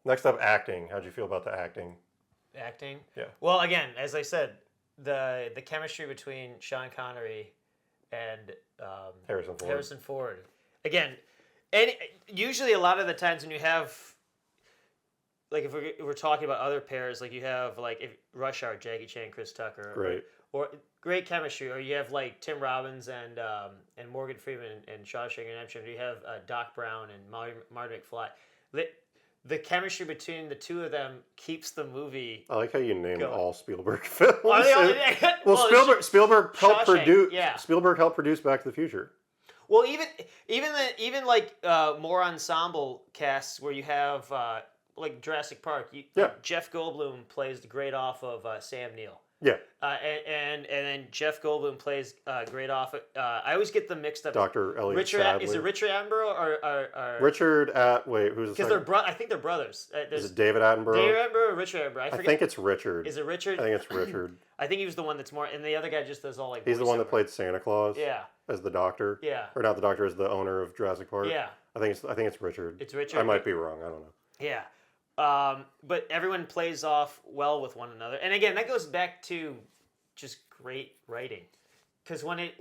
Next up, acting. How'd you feel about the acting? Acting. Yeah. Well, again, as I said, the chemistry between Sean Connery and Harrison Ford. Again, and usually a lot of the times when you have like if we're talking about other pairs, like you have like if Rush Hour, Jackie Chan, Chris Tucker, Great. or great chemistry, or you have like Tim Robbins and Morgan Freeman and Shawshank Redemption, or you have Doc Brown and Marty McFly. The chemistry between the two of them keeps the movie. I like how you named going. all Spielberg films. Are they all, well, Spielberg helped produce. Yeah. Spielberg helped produce Back to the Future. Well, even like more ensemble casts where you have like Jurassic Park. Jeff Goldblum plays the great off of Sam Neill. Yeah. And then Jeff Goldblum plays great off. I always get them mixed up. Dr. Elliot Richard Sadler. Is it Richard Attenborough or Richard wait, who's the because I think they're brothers. Is it David Attenborough? David Attenborough or Richard Attenborough? I think it's Richard. Is it Richard? I think it's Richard. I think he was the one that's more, and the other guy just does all like. He's the one that played Santa Claus. Yeah. As the doctor. Yeah. Or not the doctor, as the owner of Jurassic Park. Yeah. I think it's Richard. It's Richard. I might be wrong. I don't know. Yeah. But everyone plays off well with one another, and again, that goes back to just great writing, because they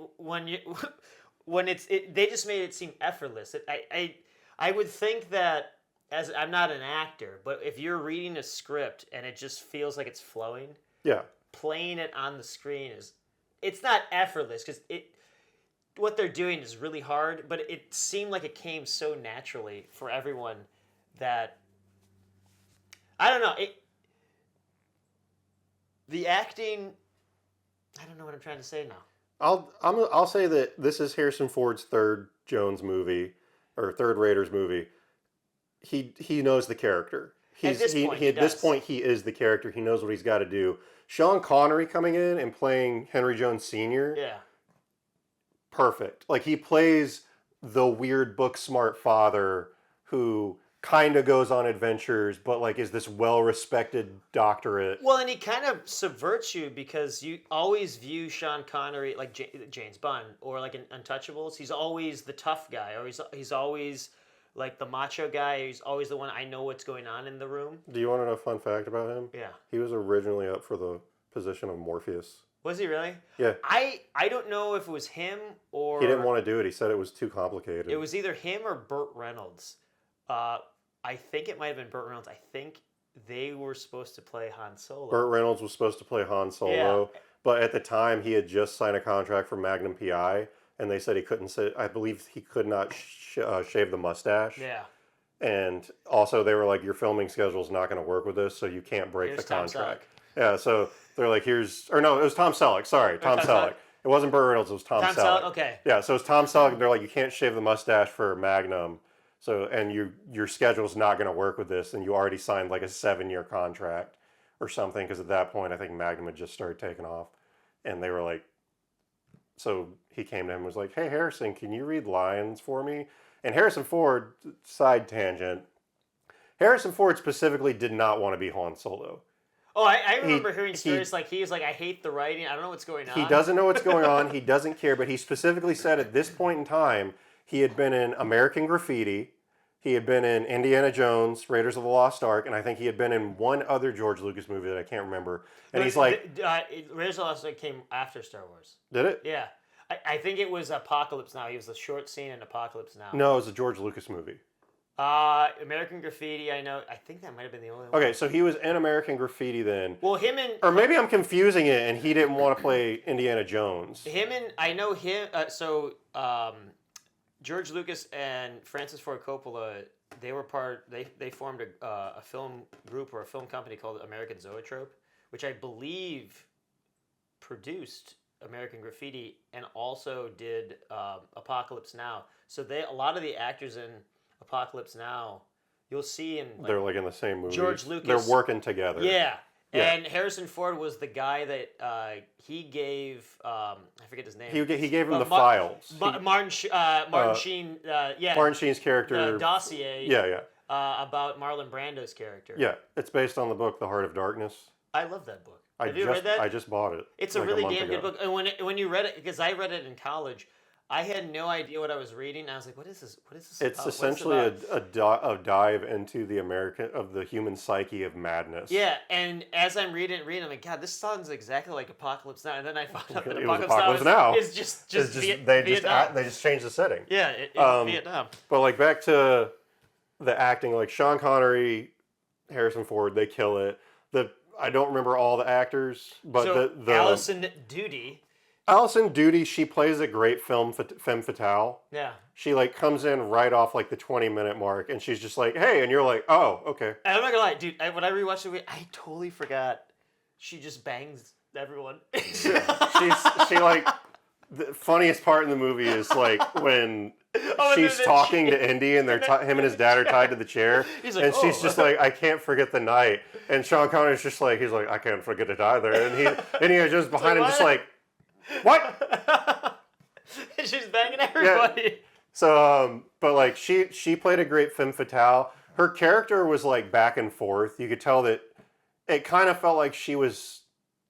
just made it seem effortless. I would think that as I'm not an actor, but if you're reading a script and it just feels like it's flowing, yeah, playing it on the screen it's not effortless because what they're doing is really hard, but it seemed like it came so naturally for everyone that I don't know the acting. I don't know what I'm trying to say now. I'll say that this is Harrison Ford's third Jones movie or third Raiders movie. He knows the character. At this point he is the character. He knows what he's got to do. Sean Connery coming in and playing Henry Jones Sr. Yeah. Perfect. Like he plays the weird book smart father who kind of goes on adventures, but like is this well-respected doctorate. Well, and he kind of subverts you because you always view Sean Connery like James Bond or like in Untouchables. He's always the tough guy, or he's always like the macho guy. He's always the one I know what's going on in the room. Do you want to know a fun fact about him? Yeah. He was originally up for the position of Morpheus. Was he really? Yeah. I don't know if it was him or... He didn't want to do it. He said it was too complicated. It was either him or Burt Reynolds. I think it might have been Burt Reynolds. I think they were supposed to play Han Solo. Burt Reynolds was supposed to play Han Solo, but at the time he had just signed a contract for Magnum PI, and they said he couldn't sit. I believe he could not shave the mustache. Yeah. And also they were like, your filming schedule is not going to work with this, so you can't break the contract. Yeah, so they're like, it was Tom Selleck. Sorry, Tom Selleck. It wasn't Burt Reynolds, it was Tom Selleck. Okay. Yeah, so it's Tom Selleck. They're like, you can't shave the mustache for Magnum. So, and your schedule's not going to work with this, and you already signed like a 7-year contract or something, because at that point, I think Magnum had just started taking off, and they were like, so he came to him and was like, hey, Harrison, can you read lines for me? And Harrison Ford, side tangent, Harrison Ford specifically did not want to be Han Solo. Oh, I remember hearing stories like he was like, I hate the writing, I don't know what's going on. He doesn't know what's going on, he doesn't care, but he specifically said at this point in time, he had been in American Graffiti, he had been in Indiana Jones, Raiders of the Lost Ark, and I think he had been in one other George Lucas movie that I can't remember. And he's like... Raiders of the Lost Ark came after Star Wars. Did it? Yeah. I think it was Apocalypse Now. He was the short scene in Apocalypse Now. No, it was a George Lucas movie. American Graffiti, I know. I think that might have been the only one. Okay, so he was in American Graffiti then. Well, him and... Or maybe I'm confusing it and he didn't want to play Indiana Jones. I know him... George Lucas and Francis Ford Coppola, they formed a film group or a film company called American Zoetrope, which I believe produced American Graffiti and also did Apocalypse Now. So a lot of the actors in Apocalypse Now, you'll see in... they're like in the same movie. George Lucas. They're working together. Yeah. And Harrison Ford was the guy that he gave, I forget his name. He gave him the files. Martin Sheen, Martin Sheen's character. The dossier. Yeah. About Marlon Brando's character. Yeah, it's based on the book The Heart of Darkness. I love that book. Have you read that? I just bought it. It's a really damn good book. And when you read it, because I read it in college, I had no idea what I was reading. I was like, "What is this? What is this It's about? What's it essentially about?" a dive into the human psyche of madness. Yeah, and as I'm reading, I'm like, God, this sounds exactly like Apocalypse Now. And then I found out that It was Apocalypse Now Apocalypse Now. is It's just just they just Vietnam. they just changed the setting. Yeah, Um, Vietnam. but like back to the acting, like Sean Connery, Harrison Ford, they kill it. The I don't remember all the actors, but So the Allison Duty, Alison Duty, she plays a great femme fatale. yeah. She like comes in right off like the 20-minute mark, and she's just like, "Hey," and you're like, "Oh, okay." And I'm not gonna lie, dude. When I rewatched the movie, I totally forgot she just bangs everyone. She like the funniest part in the movie is like when Oh, and she's then talking she- to Indy and him and his dad are tied to the chair, He's like, and she's "Oh." just like, "I can't forget the night," and Sean Connery's just like, he's like, "I can't forget it either," and he just behind him just like, "What?" She's banging everybody. So, but like she played a great femme fatale. Her character was like back and forth. You could tell that it kind of felt like she was.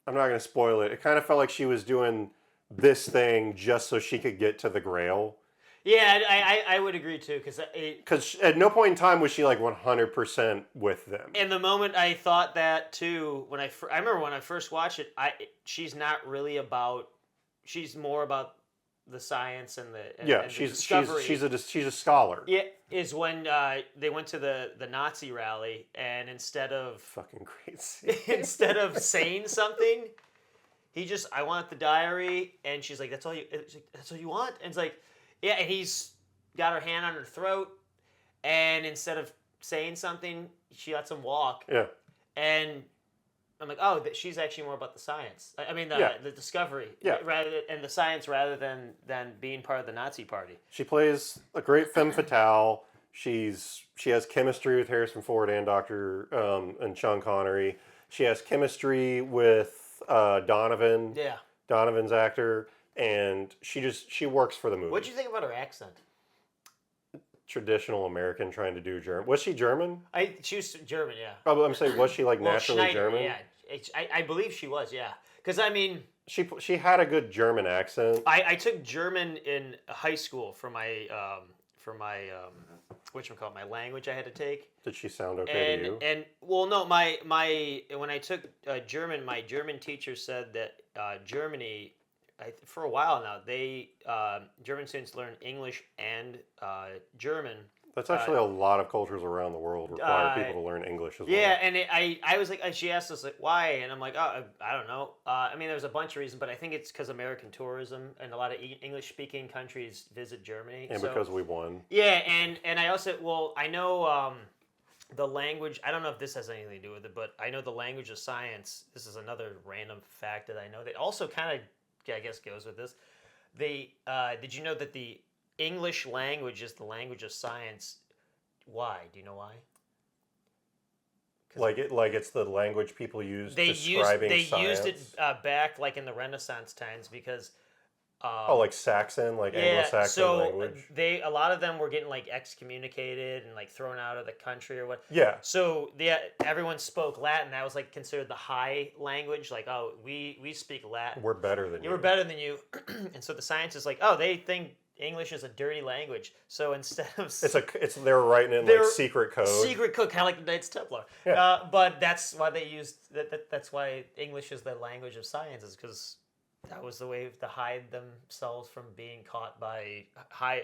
I'm not going to spoil it. It kind of felt like she was doing this thing just so she could get to the Grail. Yeah, I would agree too, Because at no point in time was she like 100% with them. in the moment I thought that too. I remember when I first watched it, she's not really about. She's more about the science and Yeah, and the she's discovery. she's a scholar. Yeah, is when they went to the Nazi rally, and instead of Fucking crazy. instead of saying something, I want the diary, and she's like, that's all you want, and it's like, yeah, and he's got her hand on her throat, and instead of saying something, she lets him walk, Yeah. and I'm like, oh, she's actually more about the science. I mean, Yeah. the discovery, Yeah. and the science rather than being part of the Nazi party. She plays a great femme fatale. She has chemistry with Harrison Ford and and Sean Connery. She has chemistry with Donovan. Yeah. Donovan's actor, and she works for the movie. What'd you think about her accent? Traditional American trying to do German. Was she German? She was German, yeah. Oh, I'm saying, was she like Well, naturally Schneider, German? yeah. I believe she was, yeah. Because I mean, She had a good German accent. I took German in high school for my whatchamacallit, my language I had to take. Did she sound okay to you? And well, no, my when I took German, my German teacher said that Germany, for a while now, they German students learn English and German. That's actually a lot of cultures around the world require people to learn English as well. Yeah, and I was like, she asked us like why, and I'm like, oh, I don't know. I mean, there's a bunch of reasons, but I think it's because American tourism and a lot of English-speaking countries visit Germany. And because we won. Yeah, and I also I know the language. I don't know if this has anything to do with it, but I know the language of science. This is another random fact that I know that also kind of I guess goes with this. Did you know that the English language is the language of science? Why? Do you know why? Like it's the language people use describing science. They used it back like in the Renaissance times because like Saxon, like Anglo-Saxon language. A lot of them were getting like excommunicated and like thrown out of the country or what. Yeah. So everyone spoke Latin. That was like considered the high language. Like, oh, we speak Latin. We're better than you. We're better than you. And so the science is like, oh, they think English is a dirty language. So instead of they're writing it in like secret code. Secret code, kind of like the Knights Templar. Yeah. But that's why they used that's why English is the language of science, is because that was the way to hide themselves from being caught by high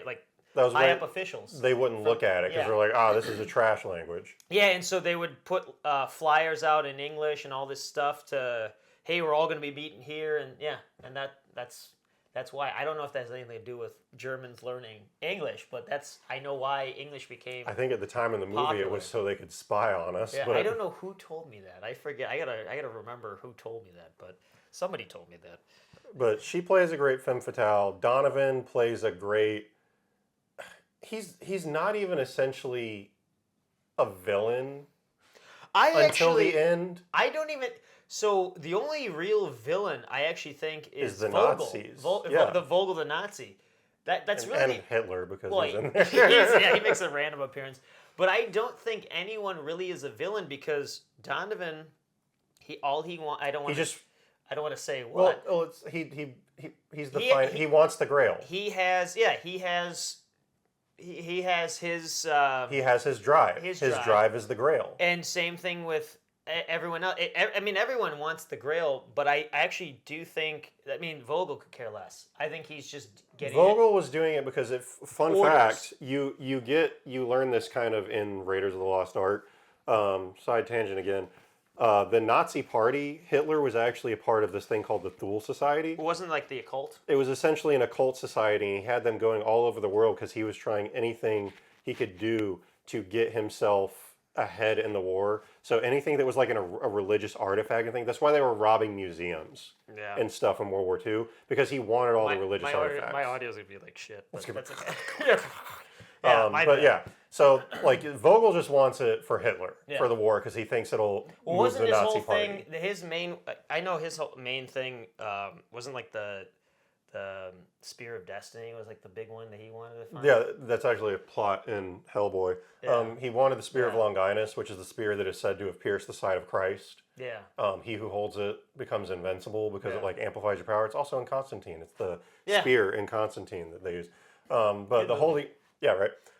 up officials. They wouldn't look at it because they're like, oh, this is a trash language. Yeah, and so they would put flyers out in English and all this stuff to, hey, we're all going to be meeting here, and that's why. I don't know if that has anything to do with Germans learning English, but I know why English became. I think at the time in the movie popular. It was so they could spy on us. Yeah, but I don't know who told me that. I forget. I gotta remember who told me that, but somebody told me that. But she plays a great femme fatale. Donovan plays a great. He's not even essentially a villain until the end. I don't even. So the only real villain I actually think is the Vogel. Nazis. The Vogel the Nazi. That's really and Hitler because well, he's in there. he makes a random appearance. But I don't think anyone really is a villain because Donovan, I don't want. I don't want to say Well, what. he's the he wants the Grail. He has he has his He has his drive. his His drive. drive is the Grail. and same thing with everyone else. I mean, everyone wants the Grail, but I actually do think. I mean, Vogel could care less. I think he's just getting. Vogel was doing it because fun Orders. fact, you learn this kind of in Raiders of the Lost Ark. Side tangent again. The Nazi Party, Hitler was actually a part of this thing called the Thule Society. It wasn't like the occult. It was essentially an occult society, and he had them going all over the world because he was trying anything he could do to get himself ahead in the war. So anything that was like a religious artifact and thing, that's why they were robbing museums and stuff in World War II, because he wanted all the religious artifacts. My audio's gonna be like shit, but that's okay. So like Vogel just wants it for Hitler for the war because he thinks it'll move the Nazi Party. His main? I know his whole main thing wasn't like the Spear of Destiny was like the big one that he wanted to find. Yeah, that's actually a plot in Hellboy. Yeah. He wanted the Spear of Longinus, which is the spear that is said to have pierced the side of Christ. Yeah. He who holds it becomes invincible because it like amplifies your power. It's also in Constantine. It's the Yeah. spear in Constantine that they use. But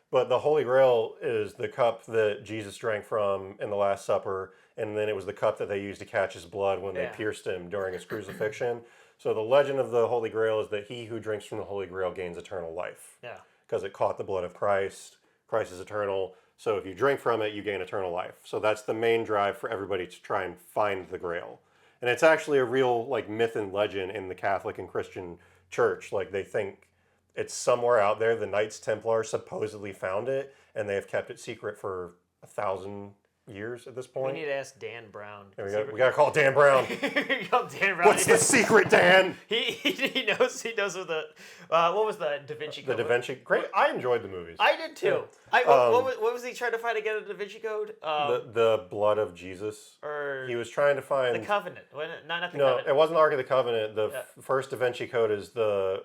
But the Holy Grail is the cup that Jesus drank from in the Last Supper, and then it was the cup that they used to catch his blood when they pierced him during his crucifixion. So the legend of the Holy Grail is that he who drinks from the Holy Grail gains eternal life. Yeah. Because it caught the blood of Christ. Christ is eternal. So if you drink from it, you gain eternal life. So that's the main drive for everybody to try and find the Grail. And it's actually a real like myth and legend in the Catholic and Christian church. Like they think it's somewhere out there. The Knights Templar supposedly found it, and they have kept it secret for 1,000 years at this point. We need to ask Dan Brown. We got to call Dan Brown. Call Dan Brown. What's the secret, Dan? He knows what the what was the Da Vinci Code? The Da Vinci. Great. I enjoyed the movies. I did too. What was he trying to find again? The Da Vinci Code. The blood of Jesus. Or he was trying to find the Covenant. Not the no, Covenant. it wasn't the Ark of the Covenant. The first Da Vinci Code is the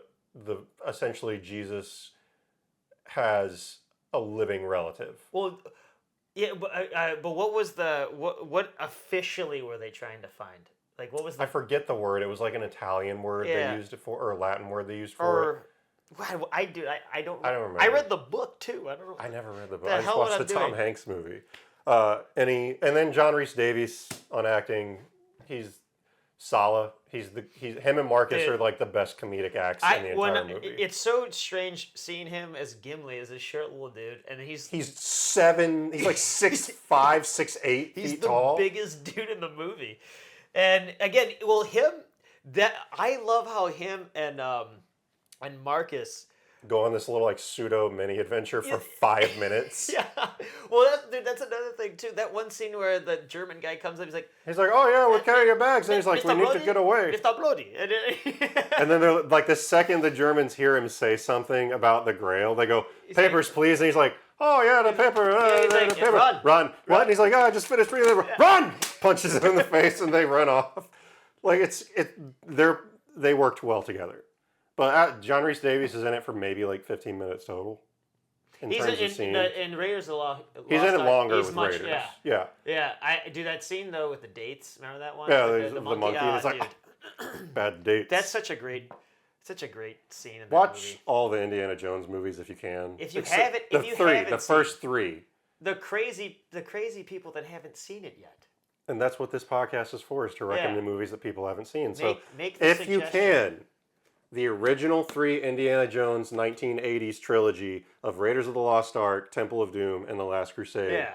essentially Jesus has a living relative. Well, yeah, but what was what officially were they trying to find? Like, what was the? I forget the word. It was like an Italian word they used it for, or a Latin word they used for or, it. I don't remember. I I read the book too. I don't know. I never read the book. The I just hell watched what the I'm Tom doing. Hanks movie. And then John Rhys Davies on acting. He's Sala. Him and Marcus are like the best comedic acts in the entire movie. It's so strange seeing him as Gimli, as a short little dude, and he's 7. He's like 6'5", 6'8" he's feet the tall. biggest dude in the movie. And again, I love how him and Marcus go on this little like pseudo mini adventure for 5 minutes. Yeah. Well, that's another thing too. That one scene where the German guy comes up, he's like, "Oh yeah, we're carrying your bags," and he's like, "We need to get away." Mr. Bloody. And then they're like, the second the Germans hear him say something about the Grail, they go, "Papers, please," and he's like, "Oh yeah, the paper, he's like, the paper, run!" What? And he's like, "Oh, I just finished reading it. Run!" Punches him in the face, and they run off. Like they worked well together. But John Rhys Davies is in it for maybe like 15 minutes total. He's in Raiders of the Lost Ark. He's in it longer with Raiders. Yeah. Yeah, I do that scene though with the dates. Remember that one? Yeah, Like the monkey. And it's like bad dates. That's such a great scene in that Watch movie. all the Indiana Jones movies if you can. If you haven't, the first 3. The crazy people that haven't seen it yet. And that's what this podcast is for: is to recommend movies that people haven't seen. So make the if you can. The original 3 Indiana Jones 1980s trilogy of Raiders of the Lost Ark, Temple of Doom, and The Last Crusade. Yeah.